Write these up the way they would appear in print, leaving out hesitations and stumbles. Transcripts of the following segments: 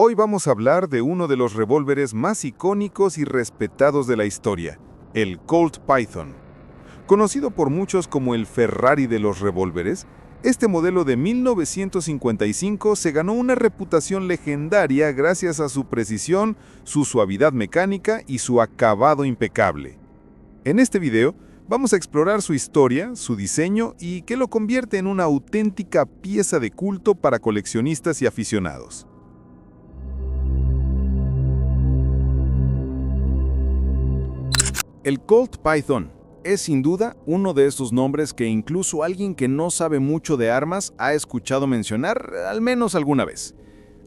Hoy vamos a hablar de uno de los revólveres más icónicos y respetados de la historia, el Colt Python. Conocido por muchos como el Ferrari de los revólveres, este modelo de 1955 se ganó una reputación legendaria gracias a su precisión, su suavidad mecánica y su acabado impecable. En este video, vamos a explorar su historia, su diseño y qué lo convierte en una auténtica pieza de culto para coleccionistas y aficionados. El Colt Python es sin duda uno de esos nombres que incluso alguien que no sabe mucho de armas ha escuchado mencionar al menos alguna vez.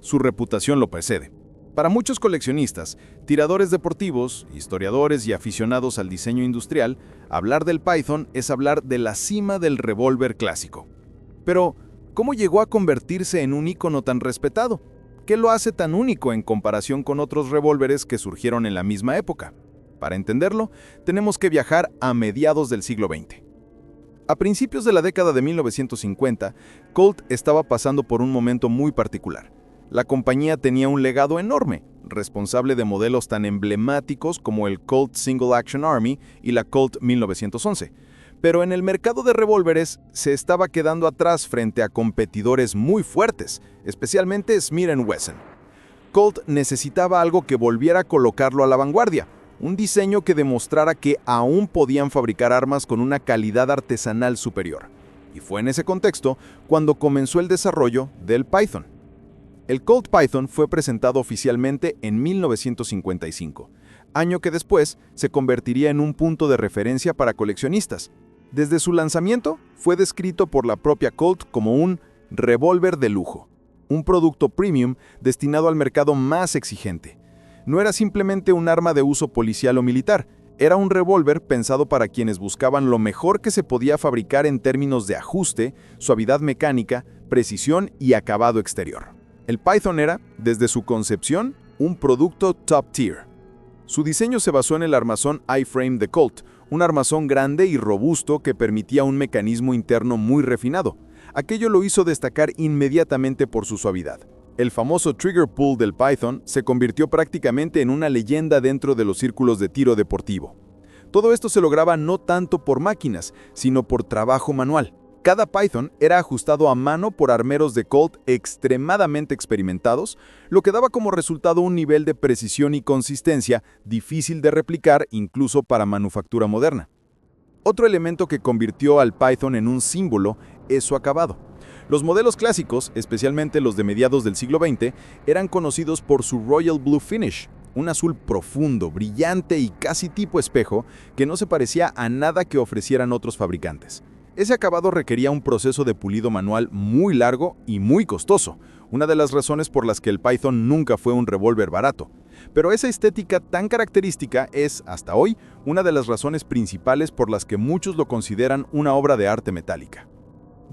Su reputación lo precede. Para muchos coleccionistas, tiradores deportivos, historiadores y aficionados al diseño industrial, hablar del Python es hablar de la cima del revólver clásico. Pero, ¿cómo llegó a convertirse en un ícono tan respetado? ¿Qué lo hace tan único en comparación con otros revólveres que surgieron en la misma época? Para entenderlo, tenemos que viajar a mediados del siglo XX. A principios de la década de 1950, Colt estaba pasando por un momento muy particular. La compañía tenía un legado enorme, responsable de modelos tan emblemáticos como el Colt Single Action Army y la Colt 1911. Pero en el mercado de revólveres se estaba quedando atrás frente a competidores muy fuertes, especialmente Smith & Wesson. Colt necesitaba algo que volviera a colocarlo a la vanguardia, un diseño que demostrara que aún podían fabricar armas con una calidad artesanal superior. Y fue en ese contexto cuando comenzó el desarrollo del Python. El Colt Python fue presentado oficialmente en 1955, año que después se convertiría en un punto de referencia para coleccionistas. Desde su lanzamiento, fue descrito por la propia Colt como un revólver de lujo, un producto premium destinado al mercado más exigente. No era simplemente un arma de uso policial o militar, era un revólver pensado para quienes buscaban lo mejor que se podía fabricar en términos de ajuste, suavidad mecánica, precisión y acabado exterior. El Python era, desde su concepción, un producto top tier. Su diseño se basó en el armazón I-frame de Colt, un armazón grande y robusto que permitía un mecanismo interno muy refinado. Aquello lo hizo destacar inmediatamente por su suavidad. El famoso trigger pull del Python se convirtió prácticamente en una leyenda dentro de los círculos de tiro deportivo. Todo esto se lograba no tanto por máquinas, sino por trabajo manual. Cada Python era ajustado a mano por armeros de Colt extremadamente experimentados, lo que daba como resultado un nivel de precisión y consistencia difícil de replicar incluso para manufactura moderna. Otro elemento que convirtió al Python en un símbolo es su acabado. Los modelos clásicos, especialmente los de mediados del siglo XX, eran conocidos por su Royal Blue Finish, un azul profundo, brillante y casi tipo espejo que no se parecía a nada que ofrecieran otros fabricantes. Ese acabado requería un proceso de pulido manual muy largo y muy costoso, una de las razones por las que el Python nunca fue un revólver barato. Pero esa estética tan característica es, hasta hoy, una de las razones principales por las que muchos lo consideran una obra de arte metálica.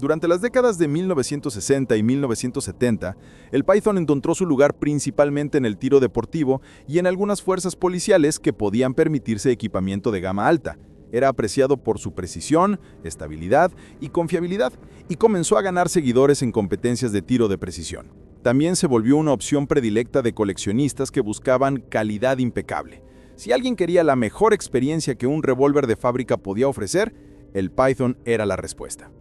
Durante las décadas de 1960 y 1970, el Python encontró su lugar principalmente en el tiro deportivo y en algunas fuerzas policiales que podían permitirse equipamiento de gama alta. Era apreciado por su precisión, estabilidad y confiabilidad, y comenzó a ganar seguidores en competencias de tiro de precisión. También se volvió una opción predilecta de coleccionistas que buscaban calidad impecable. Si alguien quería la mejor experiencia que un revólver de fábrica podía ofrecer, el Python era la respuesta.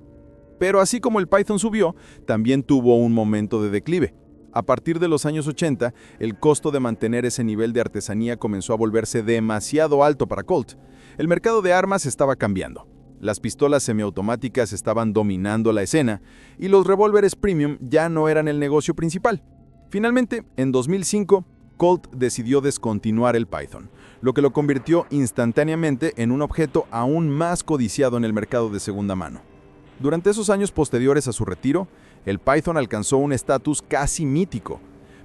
Pero así como el Python subió, también tuvo un momento de declive. A partir de los años 80, el costo de mantener ese nivel de artesanía comenzó a volverse demasiado alto para Colt. El mercado de armas estaba cambiando. Las pistolas semiautomáticas estaban dominando la escena y los revólveres premium ya no eran el negocio principal. Finalmente, en 2005, Colt decidió descontinuar el Python, lo que lo convirtió instantáneamente en un objeto aún más codiciado en el mercado de segunda mano. Durante esos años posteriores a su retiro, el Python alcanzó un estatus casi mítico.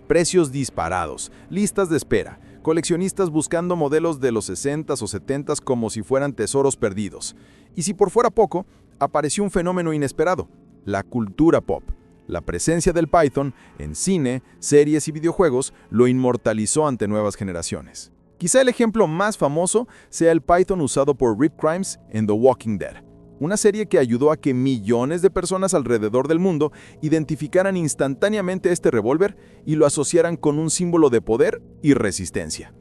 Precios disparados, listas de espera, coleccionistas buscando modelos de los 60s o 70s como si fueran tesoros perdidos. Y si por fuera poco, apareció un fenómeno inesperado, la cultura pop. La presencia del Python en cine, series y videojuegos lo inmortalizó ante nuevas generaciones. Quizá el ejemplo más famoso sea el Python usado por Rip Grimes en The Walking Dead. una serie que ayudó a que millones de personas alrededor del mundo identificaran instantáneamente este revólver y lo asociaran con un símbolo de poder y resistencia.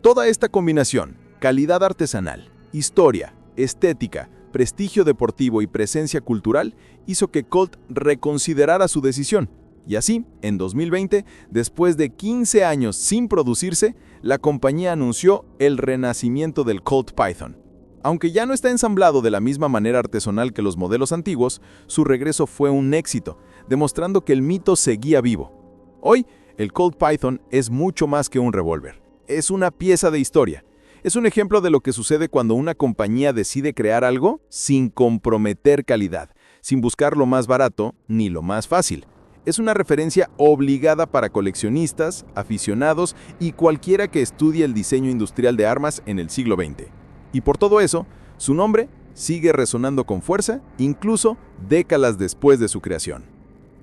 Toda esta combinación, calidad artesanal, historia, estética, prestigio deportivo y presencia cultural, hizo que Colt reconsiderara su decisión. Y así, en 2020, después de 15 años sin producirse, la compañía anunció el renacimiento del Colt Python. Aunque ya no está ensamblado de la misma manera artesanal que los modelos antiguos, su regreso fue un éxito, demostrando que el mito seguía vivo. Hoy, el Colt Python es mucho más que un revólver. Es una pieza de historia. Es un ejemplo de lo que sucede cuando una compañía decide crear algo sin comprometer calidad, sin buscar lo más barato ni lo más fácil. Es una referencia obligada para coleccionistas, aficionados y cualquiera que estudie el diseño industrial de armas en el siglo XX. Y por todo eso, su nombre sigue resonando con fuerza, incluso décadas después de su creación.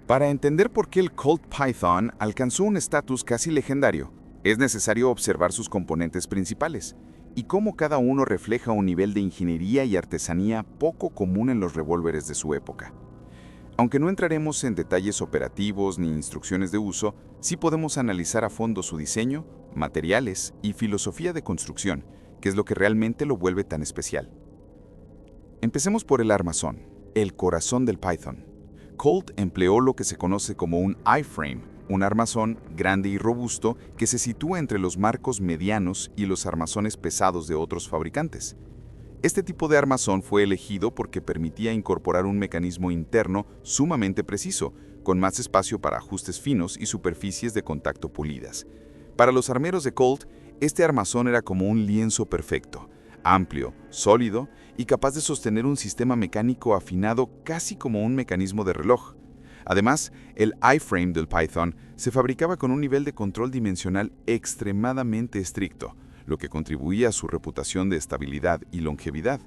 Para entender por qué el Colt Python alcanzó un estatus casi legendario, es necesario observar sus componentes principales y cómo cada uno refleja un nivel de ingeniería y artesanía poco común en los revólveres de su época. Aunque no entraremos en detalles operativos ni instrucciones de uso, sí podemos analizar a fondo su diseño, materiales y filosofía de construcción, que es lo que realmente lo vuelve tan especial. Empecemos por el armazón, el corazón del Python. Colt empleó lo que se conoce como un I-frame, un armazón grande y robusto que se sitúa entre los marcos medianos y los armazones pesados de otros fabricantes. Este tipo de armazón fue elegido porque permitía incorporar un mecanismo interno sumamente preciso, con más espacio para ajustes finos y superficies de contacto pulidas. Para los armeros de Colt, este armazón era como un lienzo perfecto, amplio, sólido y capaz de sostener un sistema mecánico afinado casi como un mecanismo de reloj. Además, el I-frame del Python se fabricaba con un nivel de control dimensional extremadamente estricto, lo que contribuía a su reputación de estabilidad y longevidad.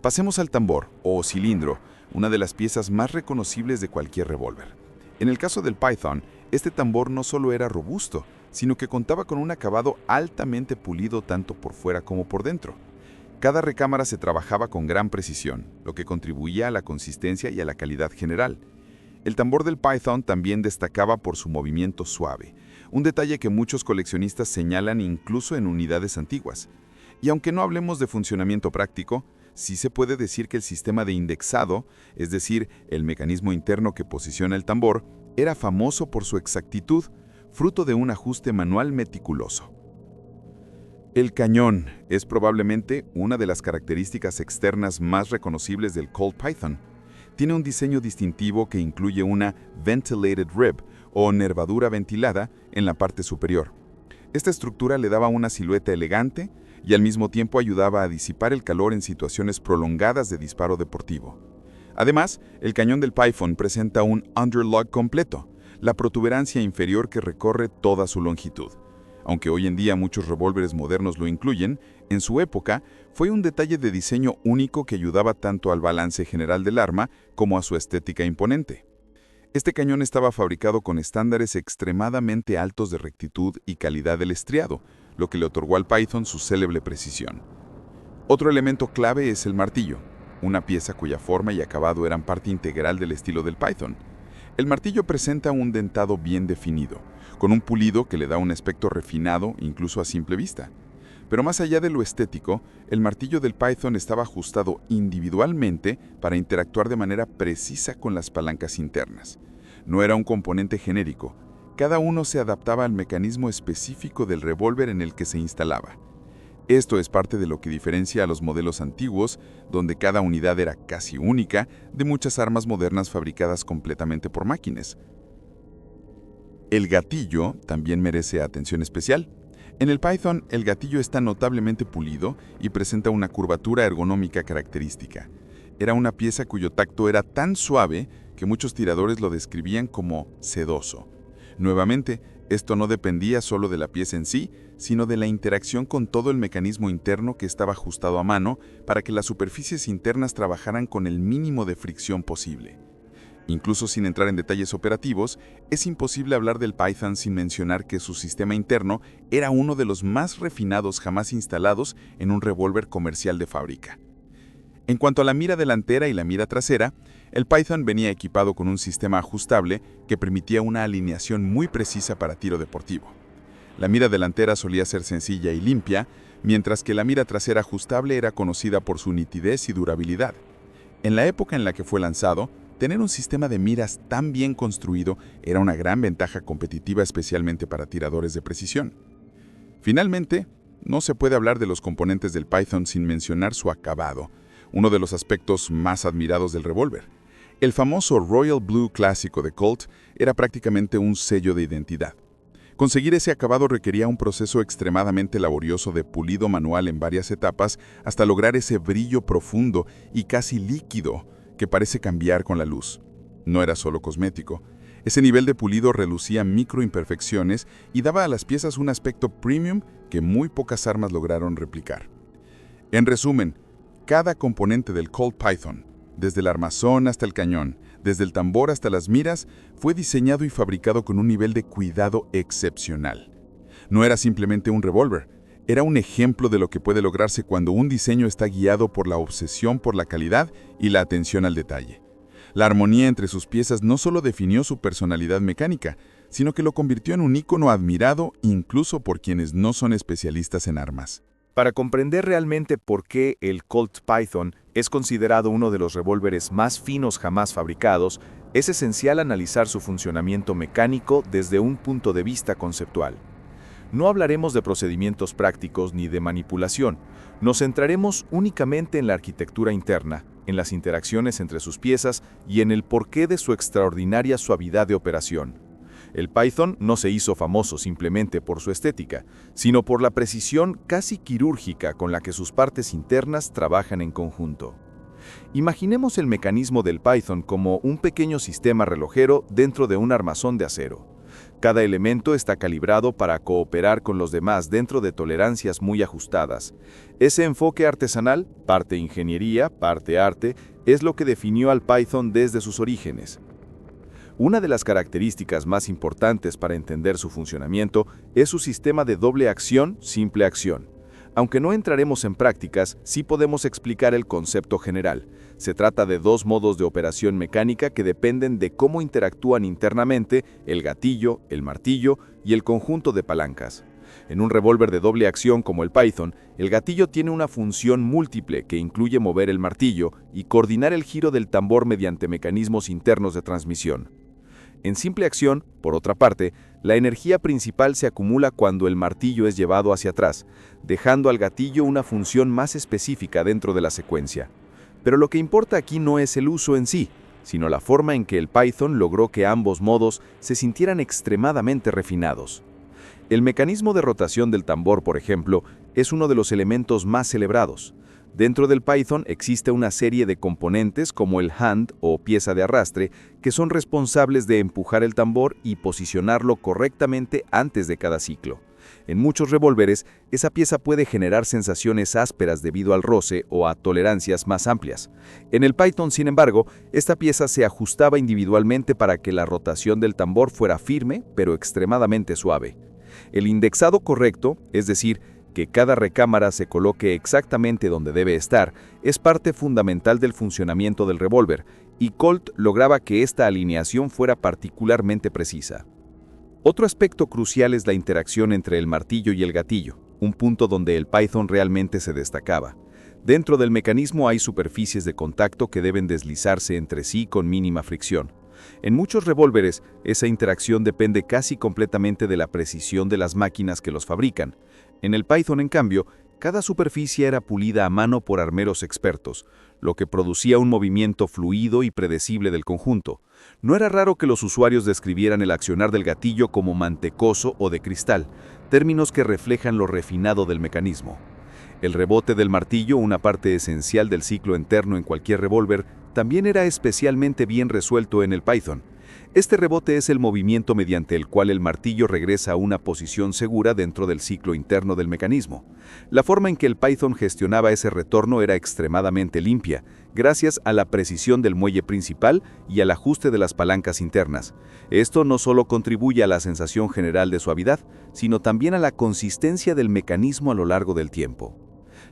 Pasemos al tambor, o cilindro, una de las piezas más reconocibles de cualquier revólver. En el caso del Python, este tambor no solo era robusto, sino que contaba con un acabado altamente pulido tanto por fuera como por dentro. Cada recámara se trabajaba con gran precisión, lo que contribuía a la consistencia y a la calidad general. El tambor del Python también destacaba por su movimiento suave, un detalle que muchos coleccionistas señalan incluso en unidades antiguas. Y aunque no hablemos de funcionamiento práctico, sí se puede decir que el sistema de indexado, es decir, el mecanismo interno que posiciona el tambor, era famoso por su exactitud, fruto de un ajuste manual meticuloso. El cañón es probablemente una de las características externas más reconocibles del Colt Python. Tiene un diseño distintivo que incluye una ventilated rib, o nervadura ventilada, en la parte superior. Esta estructura le daba una silueta elegante y al mismo tiempo ayudaba a disipar el calor en situaciones prolongadas de disparo deportivo. Además, el cañón del Python presenta un underlug completo, la protuberancia inferior que recorre toda su longitud. Aunque hoy en día muchos revólveres modernos lo incluyen, en su época fue un detalle de diseño único que ayudaba tanto al balance general del arma como a su estética imponente. Este cañón estaba fabricado con estándares extremadamente altos de rectitud y calidad del estriado, lo que le otorgó al Python su célebre precisión. Otro elemento clave es el martillo, una pieza cuya forma y acabado eran parte integral del estilo del Python. El martillo presenta un dentado bien definido, con un pulido que le da un aspecto refinado incluso a simple vista. Pero más allá de lo estético, el martillo del Python estaba ajustado individualmente para interactuar de manera precisa con las palancas internas. No era un componente genérico, cada uno se adaptaba al mecanismo específico del revólver en el que se instalaba. Esto es parte de lo que diferencia a los modelos antiguos, donde cada unidad era casi única, de muchas armas modernas fabricadas completamente por máquinas. El gatillo también merece atención especial. En el Python, el gatillo está notablemente pulido y presenta una curvatura ergonómica característica. Era una pieza cuyo tacto era tan suave que muchos tiradores lo describían como sedoso. Nuevamente, esto no dependía solo de la pieza en sí, sino de la interacción con todo el mecanismo interno que estaba ajustado a mano para que las superficies internas trabajaran con el mínimo de fricción posible. Incluso sin entrar en detalles operativos, es imposible hablar del Python sin mencionar que su sistema interno era uno de los más refinados jamás instalados en un revólver comercial de fábrica. En cuanto a la mira delantera y la mira trasera, el Python venía equipado con un sistema ajustable que permitía una alineación muy precisa para tiro deportivo. La mira delantera solía ser sencilla y limpia, mientras que la mira trasera ajustable era conocida por su nitidez y durabilidad. En la época en la que fue lanzado, tener un sistema de miras tan bien construido era una gran ventaja competitiva, especialmente para tiradores de precisión. Finalmente, no se puede hablar de los componentes del Python sin mencionar su acabado, uno de los aspectos más admirados del revólver. El famoso Royal Blue clásico de Colt era prácticamente un sello de identidad. Conseguir ese acabado requería un proceso extremadamente laborioso de pulido manual en varias etapas hasta lograr ese brillo profundo y casi líquido que parece cambiar con la luz. No era solo cosmético. Ese nivel de pulido relucía microimperfecciones y daba a las piezas un aspecto premium que muy pocas armas lograron replicar. En resumen, cada componente del Colt Python, desde el armazón hasta el cañón, desde el tambor hasta las miras, fue diseñado y fabricado con un nivel de cuidado excepcional. No era simplemente un revólver, era un ejemplo de lo que puede lograrse cuando un diseño está guiado por la obsesión por la calidad y la atención al detalle. La armonía entre sus piezas no solo definió su personalidad mecánica, sino que lo convirtió en un ícono admirado incluso por quienes no son especialistas en armas. Para comprender realmente por qué el Colt Python es considerado uno de los revólveres más finos jamás fabricados, es esencial analizar su funcionamiento mecánico desde un punto de vista conceptual. No hablaremos de procedimientos prácticos ni de manipulación, nos centraremos únicamente en la arquitectura interna, en las interacciones entre sus piezas y en el porqué de su extraordinaria suavidad de operación. El Python no se hizo famoso simplemente por su estética, sino por la precisión casi quirúrgica con la que sus partes internas trabajan en conjunto. Imaginemos el mecanismo del Python como un pequeño sistema relojero dentro de un armazón de acero. Cada elemento está calibrado para cooperar con los demás dentro de tolerancias muy ajustadas. Ese enfoque artesanal, parte ingeniería, parte arte, es lo que definió al Python desde sus orígenes. Una de las características más importantes para entender su funcionamiento es su sistema de doble acción, simple acción. Aunque no entraremos en prácticas, sí podemos explicar el concepto general. Se trata de dos modos de operación mecánica que dependen de cómo interactúan internamente el gatillo, el martillo y el conjunto de palancas. En un revólver de doble acción como el Python, el gatillo tiene una función múltiple que incluye mover el martillo y coordinar el giro del tambor mediante mecanismos internos de transmisión. En simple acción, por otra parte, la energía principal se acumula cuando el martillo es llevado hacia atrás, dejando al gatillo una función más específica dentro de la secuencia. Pero lo que importa aquí no es el uso en sí, sino la forma en que el Python logró que ambos modos se sintieran extremadamente refinados. El mecanismo de rotación del tambor, por ejemplo, es uno de los elementos más celebrados. Dentro del Python existe una serie de componentes como el hand o pieza de arrastre que son responsables de empujar el tambor y posicionarlo correctamente antes de cada ciclo. En muchos revólveres, esa pieza puede generar sensaciones ásperas debido al roce o a tolerancias más amplias. En el Python, sin embargo, esta pieza se ajustaba individualmente para que la rotación del tambor fuera firme pero extremadamente suave. El indexado correcto, es decir, que cada recámara se coloque exactamente donde debe estar, es parte fundamental del funcionamiento del revólver, y Colt lograba que esta alineación fuera particularmente precisa. Otro aspecto crucial es la interacción entre el martillo y el gatillo, un punto donde el Python realmente se destacaba. Dentro del mecanismo hay superficies de contacto que deben deslizarse entre sí con mínima fricción. En muchos revólveres, esa interacción depende casi completamente de la precisión de las máquinas que los fabrican. En el Python, en cambio, cada superficie era pulida a mano por armeros expertos, lo que producía un movimiento fluido y predecible del conjunto. No era raro que los usuarios describieran el accionar del gatillo como mantecoso o de cristal, términos que reflejan lo refinado del mecanismo. El rebote del martillo, una parte esencial del ciclo interno en cualquier revólver, también era especialmente bien resuelto en el Python. Este rebote es el movimiento mediante el cual el martillo regresa a una posición segura dentro del ciclo interno del mecanismo. La forma en que el Python gestionaba ese retorno era extremadamente limpia, gracias a la precisión del muelle principal y al ajuste de las palancas internas. Esto no solo contribuye a la sensación general de suavidad, sino también a la consistencia del mecanismo a lo largo del tiempo.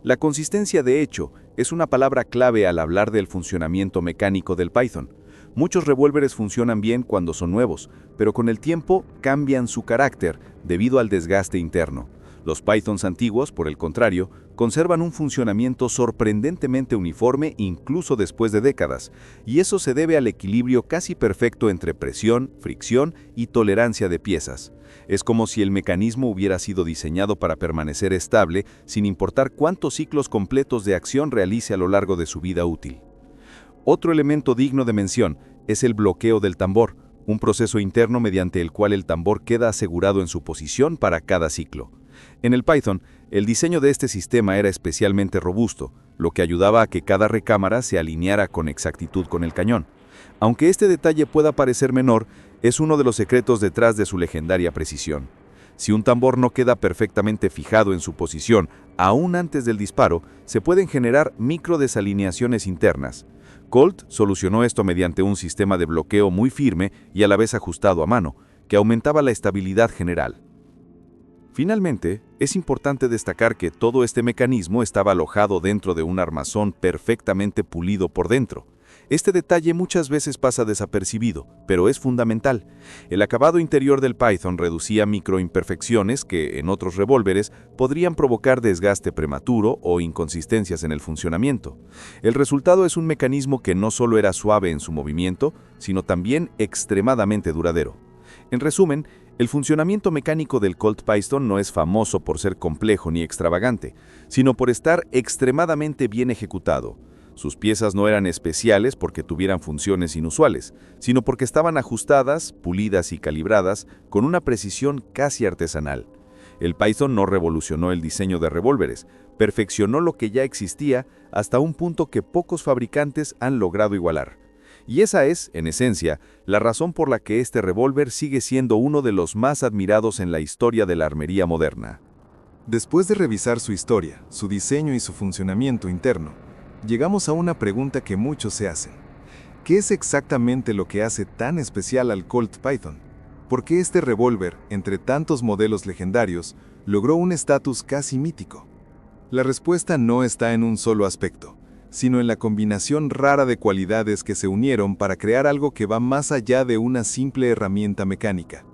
La consistencia, de hecho, es una palabra clave al hablar del funcionamiento mecánico del Python. Muchos revólveres funcionan bien cuando son nuevos, pero con el tiempo cambian su carácter debido al desgaste interno. Los Pythons antiguos, por el contrario, conservan un funcionamiento sorprendentemente uniforme incluso después de décadas, y eso se debe al equilibrio casi perfecto entre presión, fricción y tolerancia de piezas. Es como si el mecanismo hubiera sido diseñado para permanecer estable sin importar cuántos ciclos completos de acción realice a lo largo de su vida útil. Otro elemento digno de mención es el bloqueo del tambor, un proceso interno mediante el cual el tambor queda asegurado en su posición para cada ciclo. En el Python, el diseño de este sistema era especialmente robusto, lo que ayudaba a que cada recámara se alineara con exactitud con el cañón. Aunque este detalle pueda parecer menor, es uno de los secretos detrás de su legendaria precisión. Si un tambor no queda perfectamente fijado en su posición, aún antes del disparo, se pueden generar microdesalineaciones internas. Colt solucionó esto mediante un sistema de bloqueo muy firme y a la vez ajustado a mano, que aumentaba la estabilidad general. Finalmente, es importante destacar que todo este mecanismo estaba alojado dentro de un armazón perfectamente pulido por dentro. Este detalle muchas veces pasa desapercibido, pero es fundamental. El acabado interior del Python reducía microimperfecciones que, en otros revólveres, podrían provocar desgaste prematuro o inconsistencias en el funcionamiento. El resultado es un mecanismo que no solo era suave en su movimiento, sino también extremadamente duradero. En resumen, el funcionamiento mecánico del Colt Python no es famoso por ser complejo ni extravagante, sino por estar extremadamente bien ejecutado. Sus piezas no eran especiales porque tuvieran funciones inusuales, sino porque estaban ajustadas, pulidas y calibradas con una precisión casi artesanal. El Python no revolucionó el diseño de revólveres, perfeccionó lo que ya existía hasta un punto que pocos fabricantes han logrado igualar. Y esa es, en esencia, la razón por la que este revólver sigue siendo uno de los más admirados en la historia de la armería moderna. Después de revisar su historia, su diseño y su funcionamiento interno, llegamos a una pregunta que muchos se hacen. ¿Qué es exactamente lo que hace tan especial al Colt Python? ¿Por qué este revólver, entre tantos modelos legendarios, logró un estatus casi mítico? La respuesta no está en un solo aspecto, sino en la combinación rara de cualidades que se unieron para crear algo que va más allá de una simple herramienta mecánica.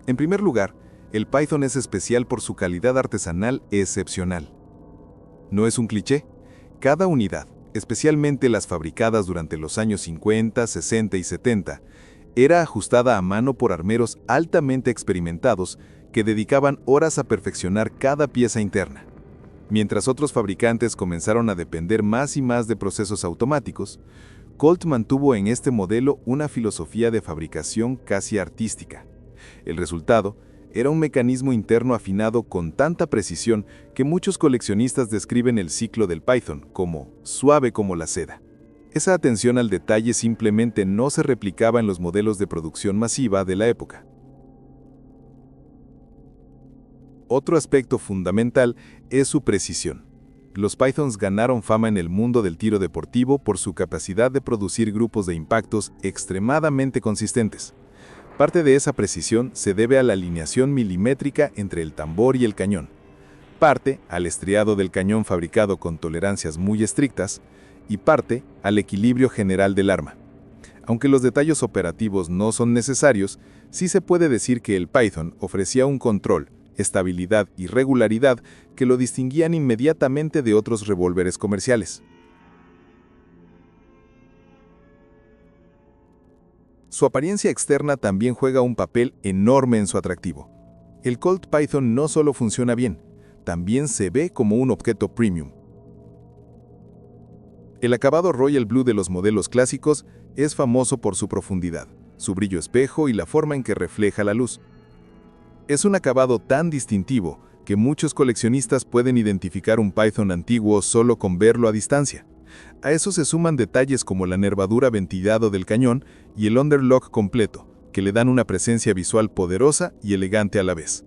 En primer lugar, el Python es especial por su calidad artesanal excepcional. No es un cliché. Cada unidad, especialmente las fabricadas durante los años 50, 60 y 70, era ajustada a mano por armeros altamente experimentados que dedicaban horas a perfeccionar cada pieza interna. Mientras otros fabricantes comenzaron a depender más y más de procesos automáticos, Colt mantuvo en este modelo una filosofía de fabricación casi artística. El resultado era un mecanismo interno afinado con tanta precisión que muchos coleccionistas describen el ciclo del Python como suave como la seda. Esa atención al detalle simplemente no se replicaba en los modelos de producción masiva de la época. Otro aspecto fundamental es su precisión. Los Pythons ganaron fama en el mundo del tiro deportivo por su capacidad de producir grupos de impactos extremadamente consistentes. Parte de esa precisión se debe a la alineación milimétrica entre el tambor y el cañón. Parte al estriado del cañón fabricado con tolerancias muy estrictas y parte al equilibrio general del arma. Aunque los detalles operativos no son necesarios, sí se puede decir que el Python ofrecía un control, estabilidad y regularidad que lo distinguían inmediatamente de otros revólveres comerciales. Su apariencia externa también juega un papel enorme en su atractivo. El Colt Python no solo funciona bien, también se ve como un objeto premium. El acabado Royal Blue de los modelos clásicos es famoso por su profundidad, su brillo espejo y la forma en que refleja la luz. Es un acabado tan distintivo que muchos coleccionistas pueden identificar un Python antiguo solo con verlo a distancia. A eso se suman detalles como la nervadura ventilado del cañón y el underlock completo, que le dan una presencia visual poderosa y elegante a la vez.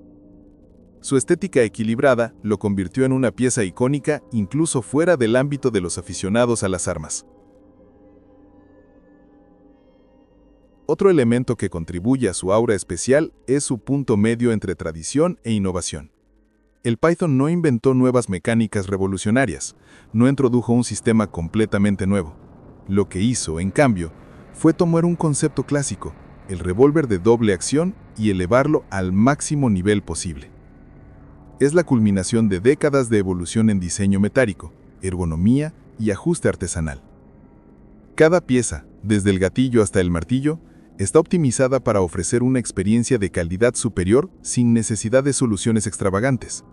Su estética equilibrada lo convirtió en una pieza icónica incluso fuera del ámbito de los aficionados a las armas. Otro elemento que contribuye a su aura especial es su punto medio entre tradición e innovación. El Python no inventó nuevas mecánicas revolucionarias, no introdujo un sistema completamente nuevo. Lo que hizo, en cambio, fue tomar un concepto clásico, el revólver de doble acción, y elevarlo al máximo nivel posible. Es la culminación de décadas de evolución en diseño metálico, ergonomía y ajuste artesanal. Cada pieza, desde el gatillo hasta el martillo, está optimizada para ofrecer una experiencia de calidad superior sin necesidad de soluciones extravagantes.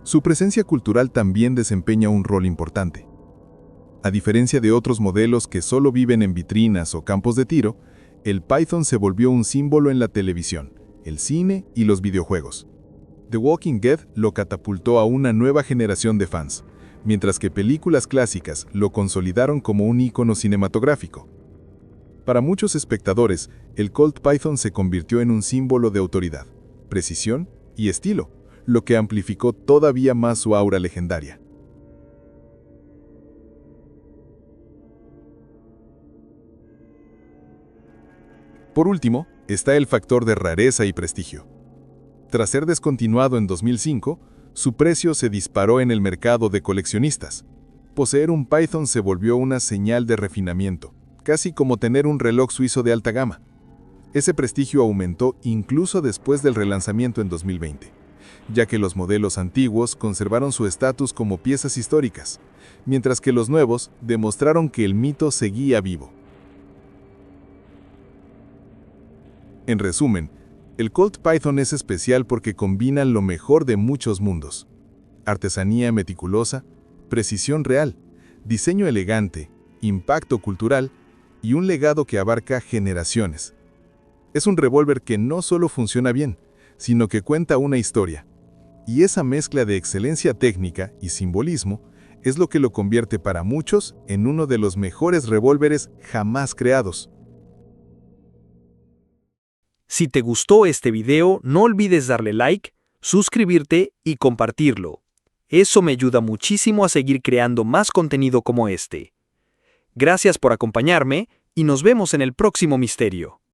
Su presencia cultural también desempeña un rol importante. A diferencia de otros modelos que solo viven en vitrinas o campos de tiro, el Python se volvió un símbolo en la televisión, el cine y los videojuegos. The Walking Dead lo catapultó a una nueva generación de fans, mientras que películas clásicas lo consolidaron como un ícono cinematográfico. Para muchos espectadores, el Colt Python se convirtió en un símbolo de autoridad, precisión y estilo, lo que amplificó todavía más su aura legendaria. Por último, está el factor de rareza y prestigio. Tras ser descontinuado en 2005, su precio se disparó en el mercado de coleccionistas. Poseer un Python se volvió una señal de refinamiento, casi como tener un reloj suizo de alta gama. Ese prestigio aumentó incluso después del relanzamiento en 2020, ya que los modelos antiguos conservaron su estatus como piezas históricas, mientras que los nuevos demostraron que el mito seguía vivo. En resumen, el Colt Python es especial porque combina lo mejor de muchos mundos: artesanía meticulosa, precisión real, diseño elegante, impacto cultural y un legado que abarca generaciones. Es un revólver que no solo funciona bien, sino que cuenta una historia. Y esa mezcla de excelencia técnica y simbolismo es lo que lo convierte para muchos en uno de los mejores revólveres jamás creados. Si te gustó este video, no olvides darle like, suscribirte y compartirlo. Eso me ayuda muchísimo a seguir creando más contenido como este. Gracias por acompañarme y nos vemos en el próximo misterio.